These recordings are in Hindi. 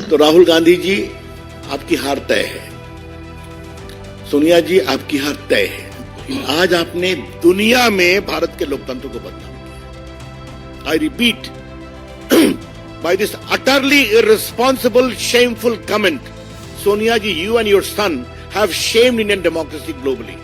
तो राहुल गांधी जी, आपकी हार तय है। सोनिया जी, आपकी हार तय है। आज आपने दुनिया में भारत के लोकतंत्र को बदनाम किया। I repeat, by this utterly irresponsible, shameful comment, Sonia ji, you and your son have shamed Indian democracy globally.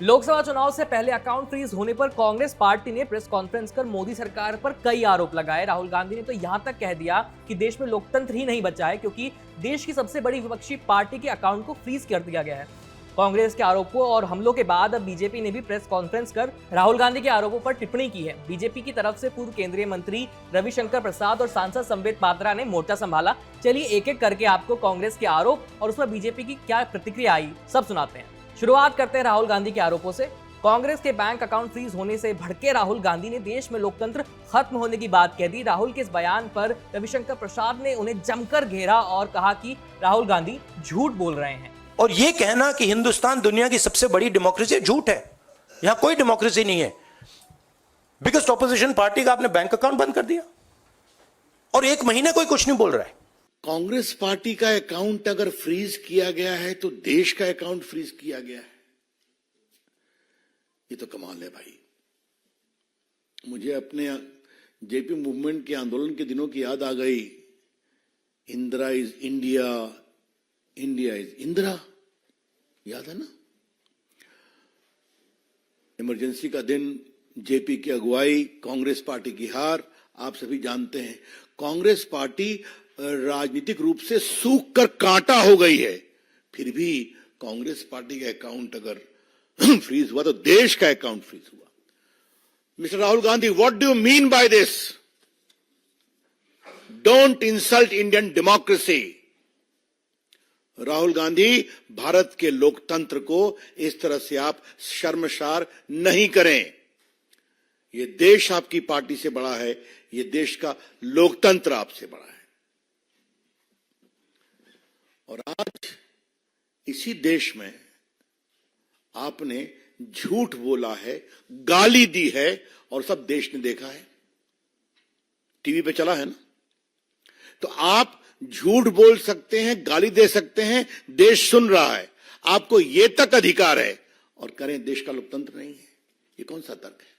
Lok Sabha चुनाव से पहले अकाउंट फ्रीज होने पर कांग्रेस पार्टी ने प्रेस कॉन्फ्रेंस कर मोदी सरकार पर कई आरोप लगाए। राहुल गांधी ने तो यहां तक कह दिया कि देश में लोकतंत्र ही नहीं बचा है, क्योंकि देश की सबसे बड़ी विपक्षी पार्टी के अकाउंट को फ्रीज कर दिया गया है। कांग्रेस के आरोपों और हमलों के बाद अब बीजेपी ने भी प्रेस कॉन्फ्रेंस कर राहुल गांधी के आरोपों पर टिप्पणी की है। बीजेपी की तरफ से पूर्व केंद्रीय मंत्री रविशंकर प्रसाद और सांसद संबित पात्रा ने मोर्चा संभाला। चलिए एक एक करके आपको कांग्रेस के आरोप और उस पर बीजेपी की क्या प्रतिक्रिया आई सब सुनाते हैं। शुरुआत करते हैं राहुल गांधी के आरोपों से। कांग्रेस के बैंक अकाउंट फ्रीज होने से भड़के राहुल गांधी ने देश में लोकतंत्र खत्म होने की बात कह दी। राहुल के इस बयान पर रविशंकर प्रसाद ने उन्हें जमकर घेरा और कहा कि राहुल गांधी झूठ बोल रहे हैं। और यह कहना कि हिंदुस्तान दुनिया की सबसे बड़ी डेमोक्रेसी झूठ है। यहां कोई डेमोक्रेसी नहीं है। बिगेस्ट ऑपोजिशन पार्टी का आपने बैंक अकाउंट बंद कर दिया और एक महीने कोई कुछ नहीं बोल रहा है। कांग्रेस पार्टी का अकाउंट अगर फ्रीज किया गया है तो देश का अकाउंट फ्रीज किया गया है। ये तो कमाल है भाई। मुझे अपने जेपी मूवमेंट के आंदोलन के दिनों की याद आ गई। Indira is India, India is Indira, याद है ना? इमरजेंसी का दिन, जेपी की अगुवाई, कांग्रेस पार्टी की हार, आप सभी जानते हैं। कांग्रेस पार्टी राजनीतिक रूप से सूख कर कांटा हो गई है। फिर भी कांग्रेस पार्टी का अकाउंट अगर फ्रीज हुआ तो देश का अकाउंट फ्रीज हुआ। Mister Rahul Gandhi, what do you mean by this? Don't insult Indian democracy. Rahul Gandhi, Bharat के लोकतंत्र को इस तरह से आप शर्मसार नहीं करें। यह देश आपकी पार्टी से बड़ा है, यह देश का लोकतंत्र आपसे बड़ा है। और आज इसी देश में आपने झूठ बोला है, गाली दी है और सब देश ने देखा है, टीवी पे चला है ना। तो आप झूठ बोल सकते हैं, गाली दे सकते हैं, देश सुन रहा है, आपको यह तक अधिकार है, और करें देश का लोकतंत्र नहीं है। ये कौन सा तर्क है?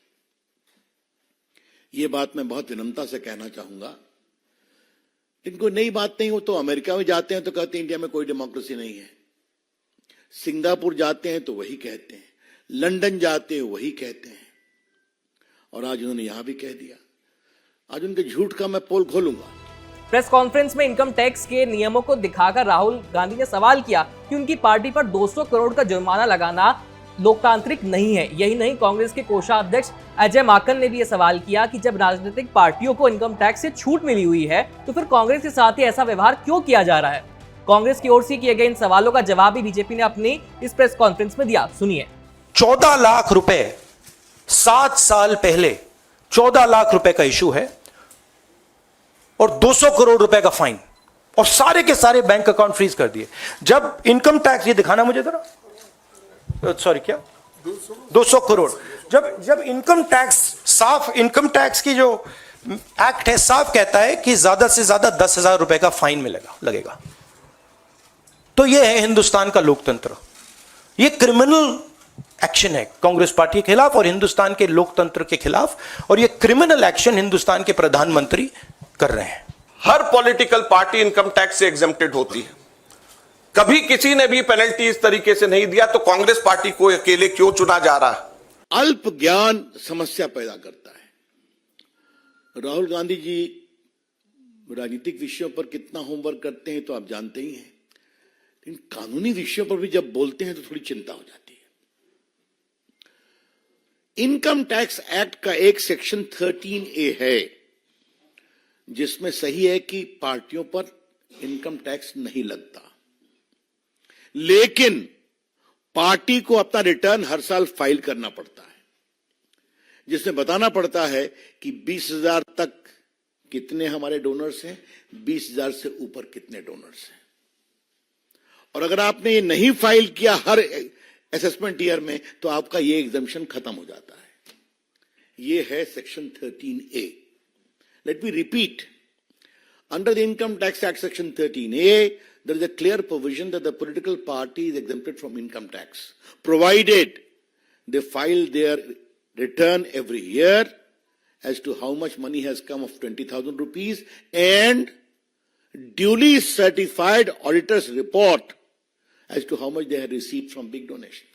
यह बात मैं बहुत विनम्रता से कहना चाहूंगा। इनको नई बात नहीं हो तो अमेरिका में जाते हैं तो कहते हैं इंडिया में कोई डेमोक्रेसी नहीं है। सिंगापुर जाते हैं तो वही कहते हैं, लंदन जाते हैं वही कहते हैं, और आज उन्होंने यहां भी कह दिया। आज उनके झूठ का मैं पोल खोलूंगा। प्रेस कॉन्फ्रेंस में इनकम टैक्स के नियमों को दिखाकर राहुल गांधी ने सवाल किया कि उनकी पार्टी पर 200 करोड़ का जुर्माना लगाना लोकतांत्रिक नहीं है। यही नहीं, कांग्रेस के कोषाध्यक्ष अजय माकन ने भी यह सवाल किया कि जब राजनीतिक पार्टियों को इनकम टैक्स से छूट मिली हुई है तो फिर कांग्रेस के साथ ही ऐसा व्यवहार क्यों किया जा रहा है। कांग्रेस की ओर से किए गए इन सवालों का जवाब भी बीजेपी ने अपनी इस प्रेस कॉन्फ्रेंस में दिया। सुनिए। 14 लाख रुपए 7 साल पहले 14 लाख रुपए का इशू है और 200 करोड़ रुपए का फाइन, और सारे के सारे बैंक अकाउंट फ्रीज कर दिए। जब इनकम टैक्स, ये दिखाना मुझे जरा, सॉरी क्या 200 करोड़, जब इनकम टैक्स, साफ इनकम टैक्स की जो एक्ट है साफ कहता है कि ज्यादा से ज्यादा 10,000 रुपए का फाइन लगेगा। तो यह है हिंदुस्तान का लोकतंत्र। यह क्रिमिनल एक्शन है कांग्रेस पार्टी के खिलाफ और हिंदुस्तान के लोकतंत्र के खिलाफ, और यह क्रिमिनल एक्शन हिंदुस्तान के प्रधानमंत्री कर रहे हैं। हर पॉलिटिकल पार्टी इनकम टैक्स से एग्जेम्प्टेड होती है। कभी किसी ने भी पेनल्टी इस तरीके से नहीं दिया, तो कांग्रेस पार्टी को अकेले क्यों चुना जा रहा है? अल्प ज्ञान समस्या पैदा करता है। राहुल गांधी जी राजनीतिक विषयों पर कितना होमवर्क करते हैं तो आप जानते ही हैं, लेकिन कानूनी विषयों पर भी जब बोलते हैं तो थोड़ी चिंता हो जाती है। इनकम टैक्स एक्ट का एक सेक्शन 13A है जिसमें सही है कि पार्टियों पर इनकम टैक्स नहीं लगता, लेकिन पार्टी को अपना रिटर्न हर साल फाइल करना पड़ता है, जिसमें बताना पड़ता है कि 20,000 तक कितने हमारे डोनर्स हैं, 20,000 से ऊपर कितने डोनर्स हैं। और अगर आपने ये नहीं फाइल किया हर असेसमेंट ईयर में तो आपका ये एग्जम्पशन खत्म हो जाता है। ये है section 13A। Let me repeat, Under the Income Tax Act Section 13A, there is a clear provision that the political party is exempted from income tax, provided they file their return every year as to how much money has come of 20,000 rupees and duly certified auditor's report as to how much they have received from big donation.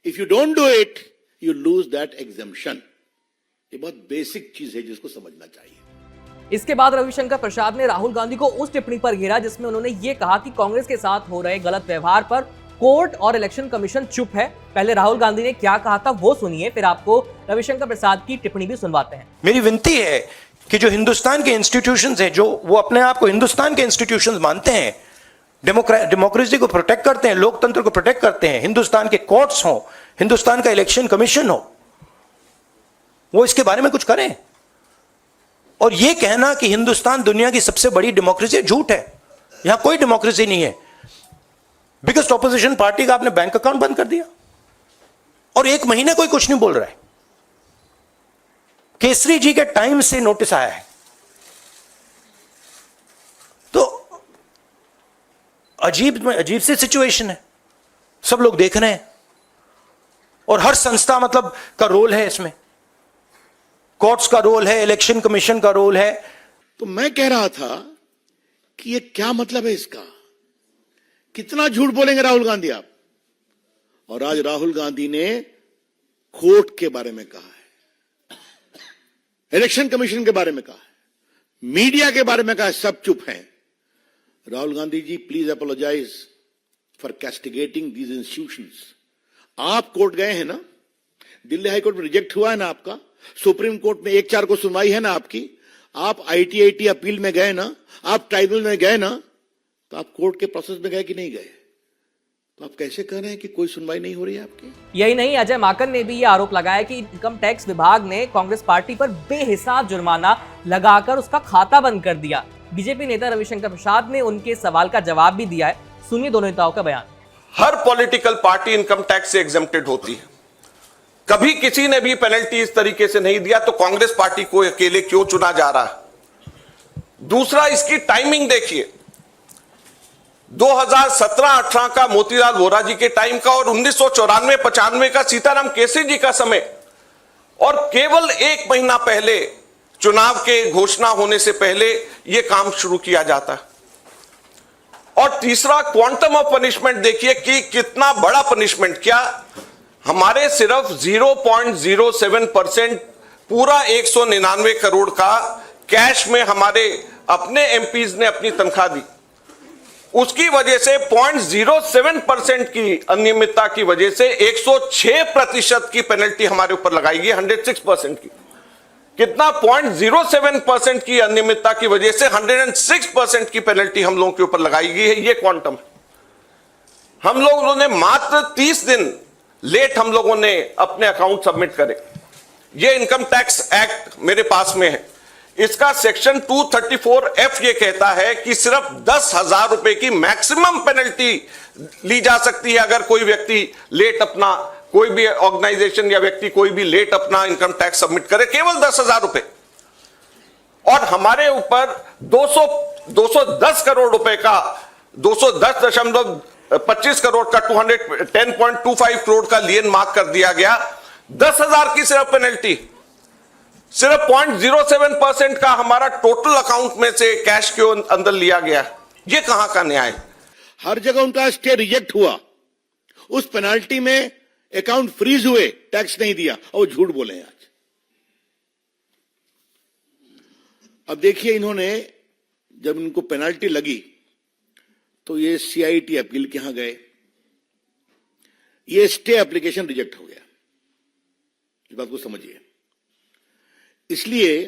If you don't do it, you lose that exemption. ये बहुत बेसिक चीज है जिसको समझना चाहिए. इसके बाद रविशंकर प्रसाद ने राहुल गांधी को उस टिप्पणी पर घेरा जिसमें उन्होंने ये कहा कि कांग्रेस के साथ हो रहे गलत व्यवहार पर कोर्ट और इलेक्शन कमीशन चुप है. पहले राहुल गांधी ने क्या कहा था वो सुनिए, फिर आपको रविशंकर प्रसाद की टिप्पणी भी सुनवाते हैं. मेरी विनती है कि जो हिंदुस्तान के इंस्टीट्यूशंस हैं, जो वो अपने आप को हिंदुस्तान के इंस्टीट्यूशंस मानते हैं, डेमोक्रेसी को प्रोटेक्ट करते हैं, लोकतंत्र को प्रोटेक्ट करते हैं, हिंदुस्तान के कोर्ट्स हो, हिंदुस्तान का इलेक्शन कमीशन हो, वो इसके बारे में कुछ करें. और यह कहना कि हिंदुस्तान दुनिया की सबसे बड़ी डेमोक्रेसी झूठ है. यहां कोई डेमोक्रेसी नहीं है. बिगेस्ट ऑपोजिशन पार्टी का आपने बैंक अकाउंट बंद कर दिया और 1 महीने कोई कुछ नहीं बोल रहा है. केसरी जी के टाइम से नोटिस आया है. तो अजीब सी सिचुएशन है. सब लोग देख रहे हैं और हर संस्था मतलब का रोल है इसमें. कोर्ट्स का रोल है, इलेक्शन कमीशन का रोल है. तो मैं कह रहा था कि ये क्या मतलब है इसका? कितना झूठ बोलेंगे राहुल गांधी आप? और आज राहुल गांधी ने कोर्ट के बारे में कहा है, इलेक्शन कमीशन के बारे में कहा है, मीडिया के बारे में कहा है, सब चुप हैं. Rahul Gandhi ji, please apologise for castigating these institutions. आप कोर्ट गए हैं ना, दिल्ली हाईकोर्ट में रिजेक्ट हुआ है ना आपका, सुप्रीम कोर्ट में 1-4 को सुनवाई है ना आपकी, आप आईटीआईटी अपील में गए ना, आप ट्राइब्यूनल में गए ना, तो आप कोर्ट के प्रोसेस में गए कि नहीं गए? तो आप कैसे कह रहे हैं कि कोई सुनवाई नहीं हो रही है आपकी? यही नहीं, अजय माकन ने भी ये आरोप लगाया कि इनकम टैक्स विभाग ने कांग्रेस पार्टी पर बेहिसाब जुर्माना लगाकर उसका खाता बंद कर दिया. बीजेपी नेता रविशंकर प्रसाद ने उनके सवाल का जवाब भी दिया है. सुनिए दोनों नेताओं का बयान. हर पॉलिटिकल पार्टी इनकम टैक्स से एग्जेम्प्टेड होती है. कभी किसी ने भी पेनल्टी इस तरीके से नहीं दिया, तो कांग्रेस पार्टी को अकेले क्यों चुना जा रहा है? दूसरा, इसकी टाइमिंग देखिए. 2017-18 का मोतीलाल वोरा जी के टाइम का और 1994-95 का सीताराम केसरी जी का समय, और केवल 1 महीना पहले चुनाव के घोषणा होने से पहले यह काम शुरू किया जाता है. और तीसरा, क्वांटम ऑफ पनिशमेंट देखिए कि कितना बड़ा पनिशमेंट. क्या हमारे सिर्फ 0.07% पूरा 199 करोड़ का कैश में हमारे अपने एमपीज ने अपनी तनख्वाह दी. उसकी वजह से 0.07% की अनियमितता की वजह से 106% की पेनल्टी हमारे ऊपर लगाई गई. 106% की कितना, 0.07% की अनियमितता की वजह से 106% की पेनल्टी हम लोगों के ऊपर लगाई गई है. ये क्वांटम. हम लोगों ने मात्र 30 दिन लेट हम लोगों ने अपने अकाउंट सबमिट करे. ये इनकम टैक्स एक्ट मेरे पास में है. इसका सेक्शन 234F ये कहता है कि सिर्फ 10,000 रुपए की मैक्सिमम पेनल्टी ली जा सकती है अगर कोई व्यक्ति लेट अपना, कोई भी ऑर्गेनाइजेशन या व्यक्ति कोई भी लेट अपना इनकम टैक्स सबमिट करे, केवल 10,000 रुपए. और हमारे ऊपर 210 करोड़ रुपए का 210.25 करोड़ का 210.25 करोड़ का लियन मार्क कर दिया गया. 10,000 की सिर्फ पेनल्टी, सिर्फ 0.07% का हमारा टोटल अकाउंट में से कैश के अंदर लिया गया. ये कहां का न्याय? हर जगह उनका स्टे रिजेक्ट हुआ, उस पेनाल्टी में अकाउंट फ्रीज हुए, टैक्स नहीं दिया, और झूठ बोले हैं आज. अब देखिए, इन्होंने जब इनको पेनाल्टी लगी तो ये सीआईटी अपील के यहां गए, ये स्टे एप्लीकेशन रिजेक्ट हो गया. इस बात को समझिए. इसलिए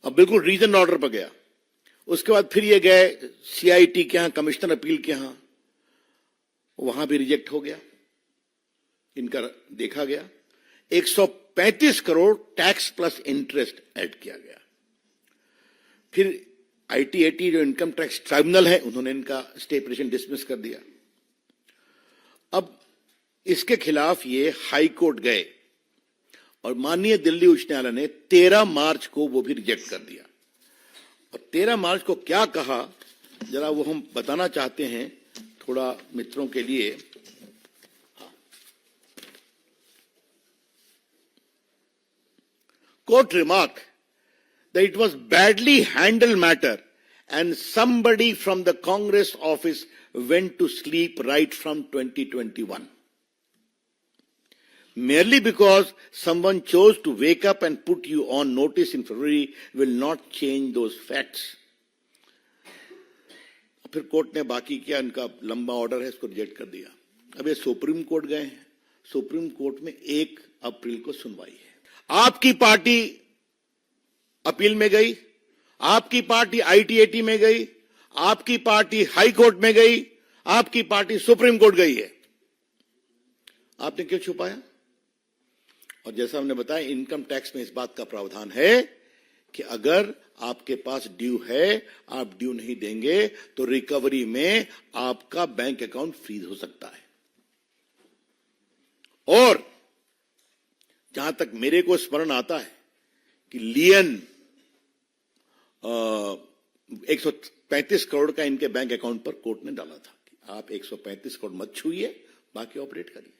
अब बिल्कुल रीजन ऑर्डर पर गया. उसके बाद फिर ये गए सीआईटी के यहां, कमिश्नर अपील के यहां, वहां भी रिजेक्ट हो गया. इनका देखा गया 135 crore tax plus interest add किया गया. फिर आईटीएटी जो इनकम टैक्स ट्राइब्यूनल है, उन्होंने इनका स्टे पिटीशन डिसमिस कर दिया. अब इसके खिलाफ ये हाई कोर्ट गए और माननीय दिल्ली उच्च न्यायालय ने 13 मार्च को वो भी रिजेक्ट कर दिया. और 13 मार्च को क्या कहा जरा वो हम बताना चाहते हैं थोड़ा मित्रों के लिए। Court remark that it was badly handled matter and somebody from the Congress office went to sleep right from 2021. Merely because someone chose to wake up and put you on notice in February will not change those facts. फिर कोर्ट ने बाकी किया, इनका लंबा ऑर्डर है, इसको रिजेक्ट कर दिया। अब ये सुप्रीम कोर्ट गए हैं, सुप्रीम कोर्ट में 1 अप्रैल को सुनवाई है। आपकी पार्टी अपील में गई, आपकी पार्टी आईटीएटी में गई, आपकी पार्टी हाई कोर्ट में गई, आपकी पार्टी सुप्रीम कोर्ट गई है। आपने क्यों छुपाया? और जैसा हमने बताया, इनकम टैक्स में इस बात का प्रावधान है कि अगर आपके पास ड्यू है, आप ड्यू नहीं देंगे तो रिकवरी में आपका बैंक अकाउंट फ्रीज हो सकता है। और जहां तक मेरे को स्मरण आता है कि लियन 135 करोड़ का इनके बैंक अकाउंट पर कोर्ट ने डाला था कि आप 135 करोड़ मत छूइए, बाकी ऑपरेट करिए।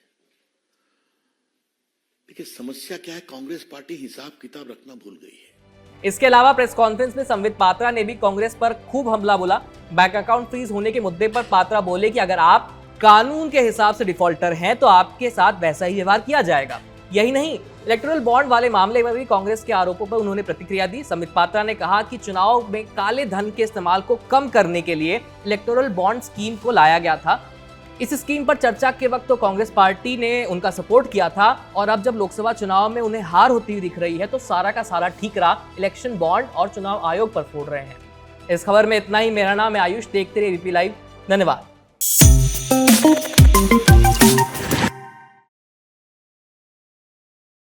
देखिए समस्या क्या है, कांग्रेस पार्टी हिसाब किताब रखना भूल गई है। इसके अलावा प्रेस कॉन्फ्रेंस में संबित पात्रा ने भी कांग्रेस पर खूब हमला बोला। बैंक अकाउंट फ्रीज होने के मुद्दे पर पात्रा बोले कि अगर आप कानून के हिसाब से डिफॉल्टर हैं तो आपके साथ वैसा ही व्यवहार किया जाएगा। यही नहीं, इलेक्टोरल बॉन्ड वाले मामले में भी कांग्रेस के आरोपों पर उन्होंने प्रतिक्रिया दी। संबित पात्रा ने कहा कि चुनाव में काले धन के इस्तेमाल को कम करने के लिए इलेक्टोरल बॉन्ड स्कीम को लाया गया था। इस स्कीम पर चर्चा के वक्त तो कांग्रेस पार्टी ने उनका सपोर्ट किया था, और अब जब लोकसभा चुनाव में उन्हें हार होती हुई दिख रही है तो सारा का सारा ठीकरा इलेक्शन बॉन्ड और चुनाव आयोग पर फोड़ रहे हैं। इस खबर में इतना ही। मेरा नाम है आयुष, देखते रहिए एबीपी लाइव। धन्यवाद।